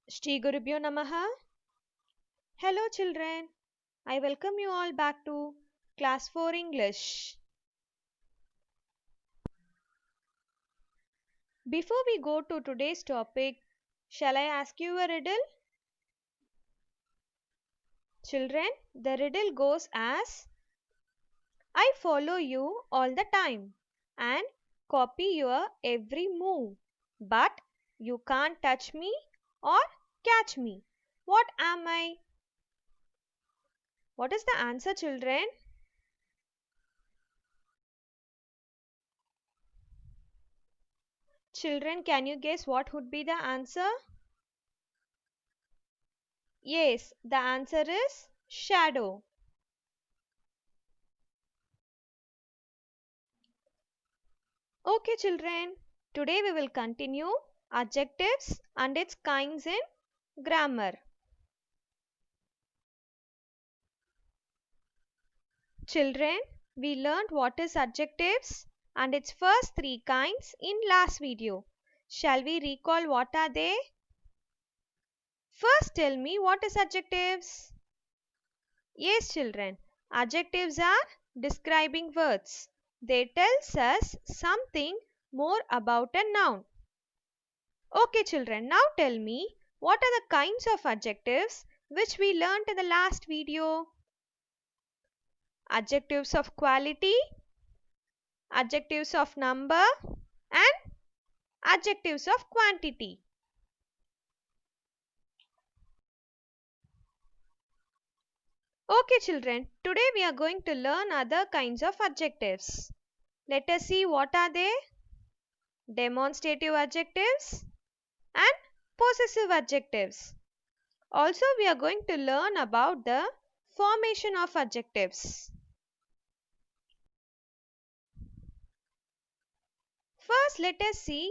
Shri Gurubhyo Namaha. Hello children. I welcome you all back to Class 4 English. Before we go to today's topic, shall I ask you a riddle? Children, the riddle goes as: I follow you all the time and copy your every move, but you can't touch me or catch me. What am I? What is the answer, children? Children, can you guess what would be the answer? Yes, the answer is shadow. Okay, children, today we will continue adjectives and its kinds in grammar. Children, we learned what is adjectives and its first three kinds in last video. Shall we recall what are they? First, tell me what is adjectives? Yes, children, adjectives are describing words. They tells us something more about a noun. Okay, children, now tell me what are the kinds of adjectives which we learnt in the last video? Adjectives of quality, adjectives of number, and adjectives of quantity. Okay, children, today we are going to learn other kinds of adjectives. Let us see what are they? Demonstrative adjectives and possessive adjectives. Also, we are going to learn about the formation of adjectives. First, let us see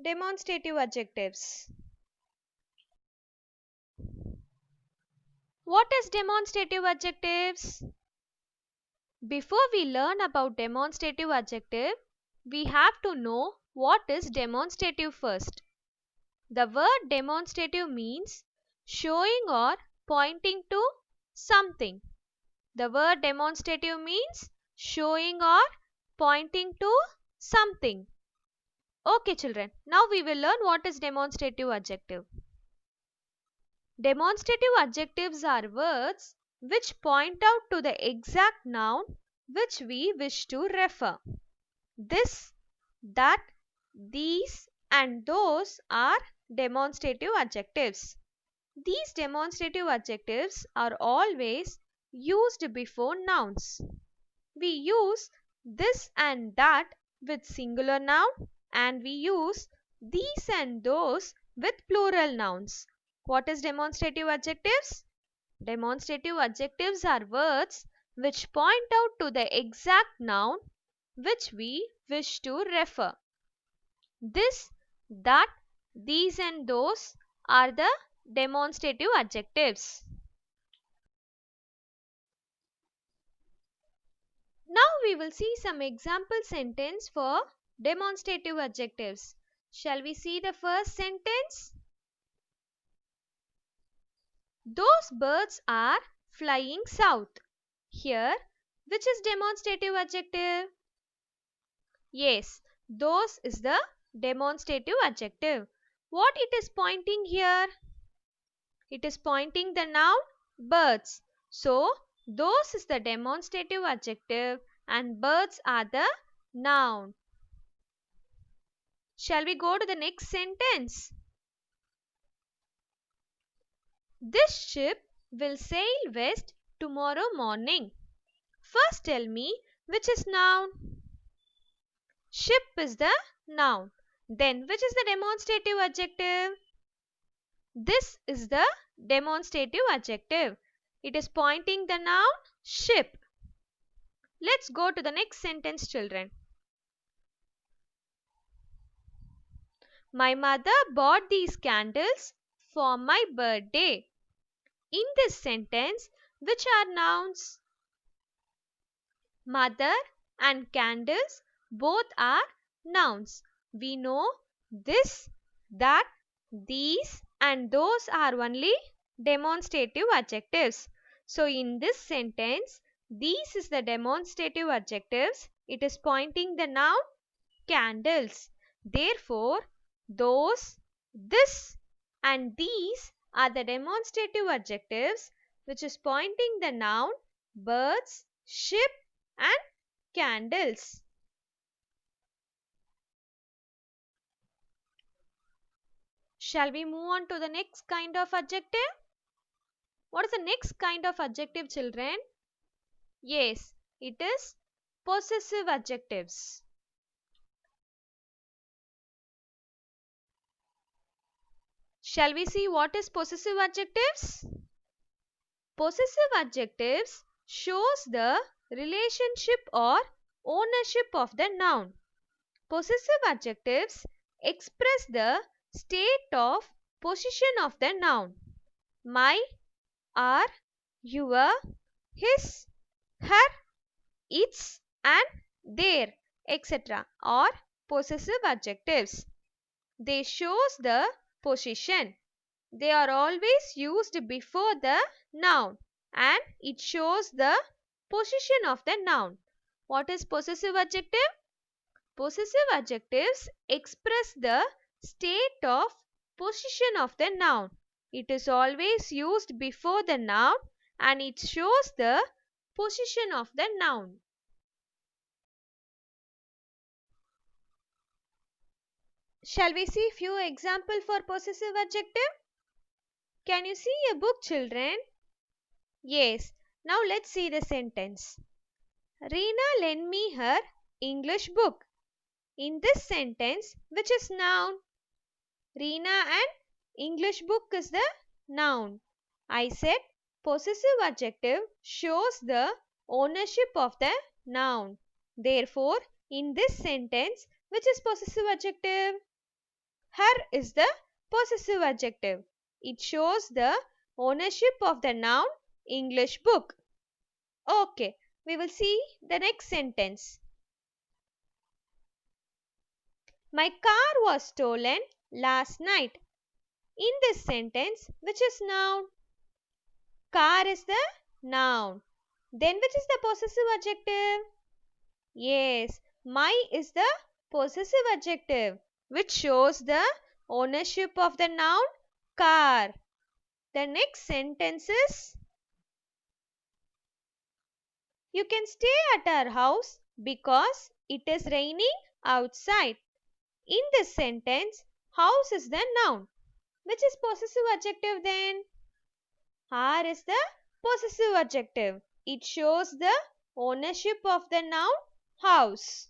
demonstrative adjectives. What is demonstrative adjectives? Before we learn about demonstrative adjective, we have to know what is demonstrative first. The word demonstrative means showing or pointing to something. The word demonstrative means showing or pointing to something. Okay, children, now we will learn what is demonstrative adjective. Demonstrative adjectives are words which point out to the exact noun which we wish to refer. This, that, these, and those are demonstrative adjectives. These demonstrative adjectives are always used before nouns. We use this and that with singular noun, and we use these and those with plural nouns. What is demonstrative adjectives? Demonstrative adjectives are words which point out to the exact noun which we wish to refer. This, that, these and those are the demonstrative adjectives. Now we will see some example sentence for demonstrative adjectives. Shall we see the first sentence? Those birds are flying south. Here, which is demonstrative adjective? Yes, those is the demonstrative adjective. What it is pointing here? It is pointing the noun birds. So, those is the demonstrative adjective and birds are the noun. Shall we go to the next sentence? This ship will sail west tomorrow morning. First tell me which is noun. Ship is the noun. Then which is the demonstrative adjective? This is the demonstrative adjective. It is pointing the noun ship. Let's go to the next sentence, children. My mother bought these candles for my birthday. In this sentence, which are nouns? Mother and candles both are nouns. We know this, that, these and those are only demonstrative adjectives. So in this sentence, these is the demonstrative adjectives. It is pointing the noun candles. Therefore, those, this and these are the demonstrative adjectives which is pointing the noun birds, ship and candles. Shall we move on to the next kind of adjective? What is the next kind of adjective, children? Yes, it is possessive adjectives. Shall we see what is possessive adjectives? Possessive adjectives shows the relationship or ownership of the noun. Possessive adjectives express the state of position of the noun. My, our, your, his, her, its and their, etc. are possessive adjectives. They shows the position. They are always used before the noun and it shows the position of the noun. What is possessive adjective? Possessive adjectives express the state of position of the noun. It is always used before the noun and it shows the position of the noun. Shall we see few examples for possessive adjective? Can you see a book, children? Yes. Now let's see the sentence. Reena lent me her English book. In this sentence, which is noun? Reena and English book is the noun. I said possessive adjective shows the ownership of the noun. Therefore, in this sentence, which is possessive adjective? Her is the possessive adjective. It shows the ownership of the noun English book. Okay, we will see the next sentence. My car was stolen last night. In this sentence, which is noun? Car is the noun. Then which is the possessive adjective? Yes, my is the possessive adjective which shows the ownership of the noun car. The next sentence is you can stay at our house because it is raining outside. In this sentence, house is the noun. Which is possessive adjective then? Our is the possessive adjective. It shows the ownership of the noun house.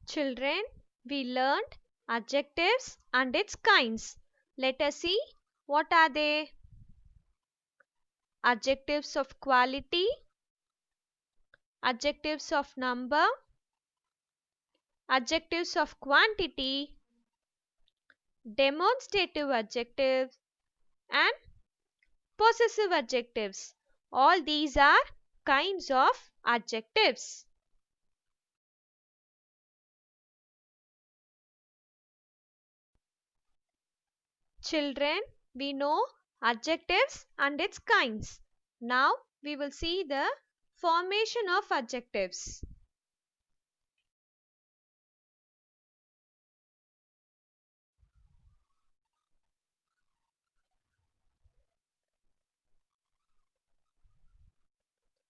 Children, we learned adjectives and its kinds. Let us see what are they. Adjectives of quality, adjectives of number, adjectives of quantity, demonstrative adjectives and possessive adjectives. All these are kinds of adjectives. Children, we know adjectives and its kinds. Now we will see the formation of adjectives.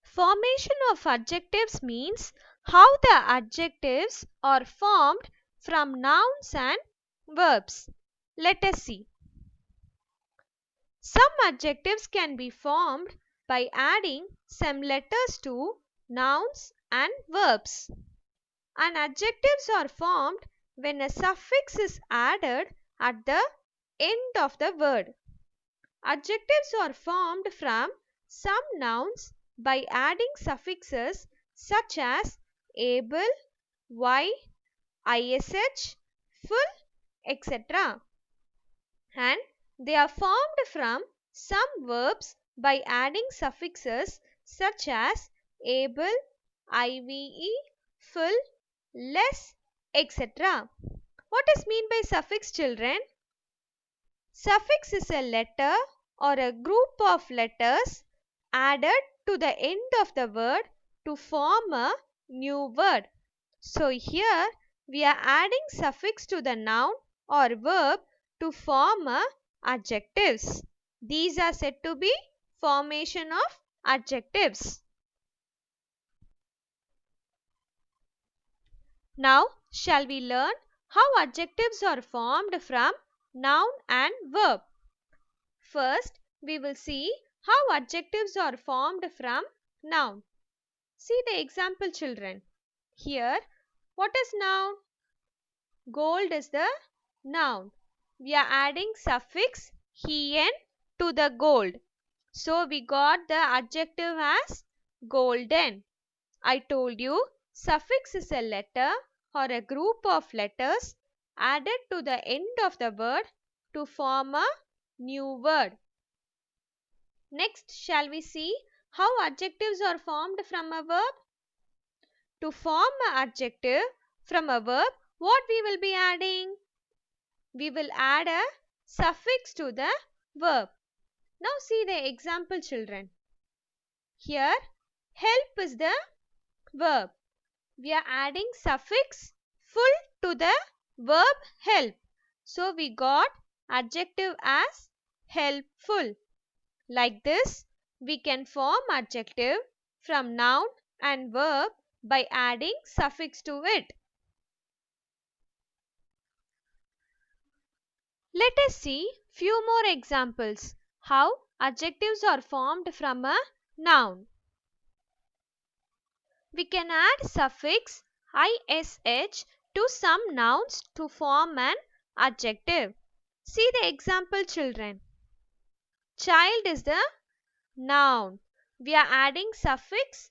Formation of adjectives means how the adjectives are formed from nouns and verbs. Let us see. Some adjectives can be formed by adding some letters to nouns and verbs. And adjectives are formed when a suffix is added at the end of the word. Adjectives are formed from some nouns by adding suffixes such as able, y, ish, full, etc. And they are formed from some verbs by adding suffixes such as able, IVE, full, less, etc. What is mean by suffix, children? Suffix is a letter or a group of letters added to the end of the word to form a new word. So here we are adding suffix to the noun or verb to form adjectives. These are said to be formation of adjectives. Now shall we learn how adjectives are formed from noun and verb. First, we will see how adjectives are formed from noun. See the example, children. Here, what is noun? Gold is the noun. We are adding suffix en to the gold. So, we got the adjective as golden. I told you, suffix is a letter or a group of letters added to the end of the word to form a new word. Next, shall we see how adjectives are formed from a verb? To form an adjective from a verb, what we will be adding? We will add a suffix to the verb. Now see the example, children. Here, help is the verb. We are adding suffix full to the verb help. So we got adjective as helpful. Like this, we can form adjective from noun and verb by adding suffix to it. Let us see few more examples how adjectives are formed from a noun. We can add suffix ish to some nouns to form an adjective. See the example, children. Child is the noun. We are adding suffix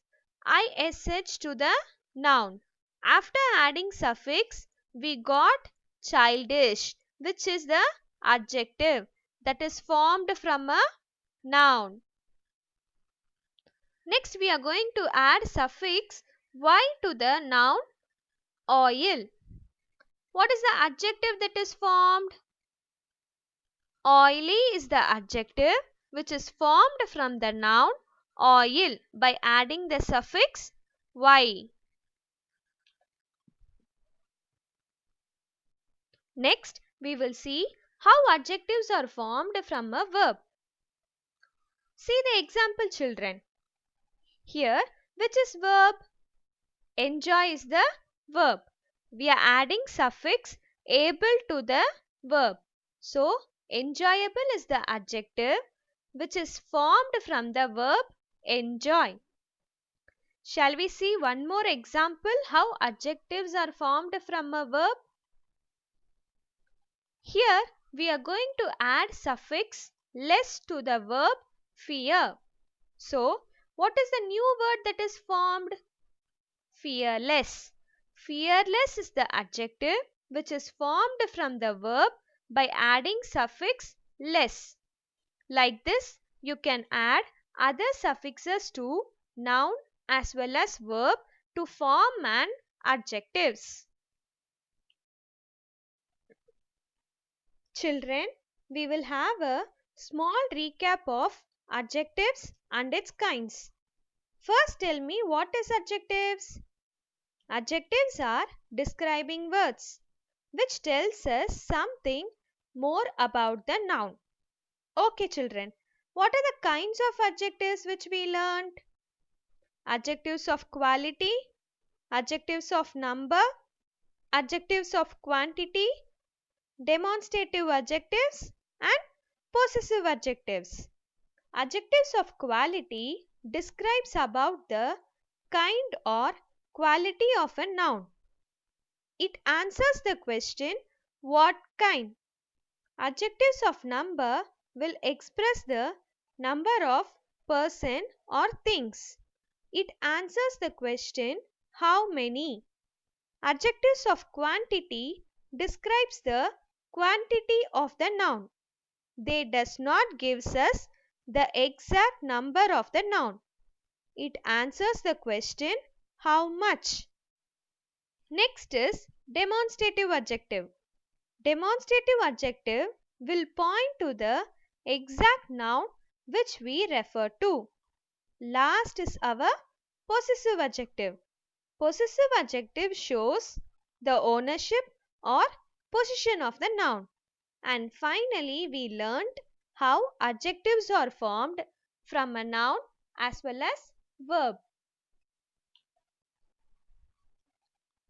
ish to the noun. After adding suffix, we got childish, which is the adjective that is formed from a noun. Next, we are going to add suffix y to the noun oil. What is the adjective that is formed? Oily is the adjective which is formed from the noun oil by adding the suffix y. Next, we will see how adjectives are formed from a verb. See the example, children. Here, which is verb? Enjoy is the verb. We are adding suffix able to the verb. So, enjoyable is the adjective which is formed from the verb enjoy. Shall we see one more example how adjectives are formed from a verb? Here we are going to add suffix less to the verb fear. So, what is the new word that is formed? Fearless. Fearless is the adjective which is formed from the verb by adding suffix less. Like this, you can add other suffixes to noun as well as verb to form an adjectives. Children, we will have a small recap of adjectives and its kinds. First, tell me what is adjectives? Adjectives are describing words which tells us something more about the noun. Okay, children, what are the kinds of adjectives which we learned? Adjectives of quality, adjectives of number, adjectives of quantity, demonstrative adjectives and possessive adjectives. Adjectives of quality describes about the kind or quality of a noun. It answers the question what kind. Adjectives of number will express the number of person or things. It answers the question how many. Adjectives of quantity describes the quantity of the noun. They does not gives us the exact number of the noun. It answers the question how much. Next is demonstrative adjective. Demonstrative adjective will point to the exact noun which we refer to. Last is our possessive adjective. Possessive adjective shows the ownership or possession of the noun. And finally, we learned how adjectives are formed from a noun as well as verb.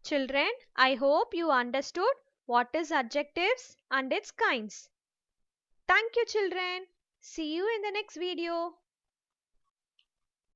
Children, I hope you understood what is adjectives and its kinds. Thank you, children. See you in the next video.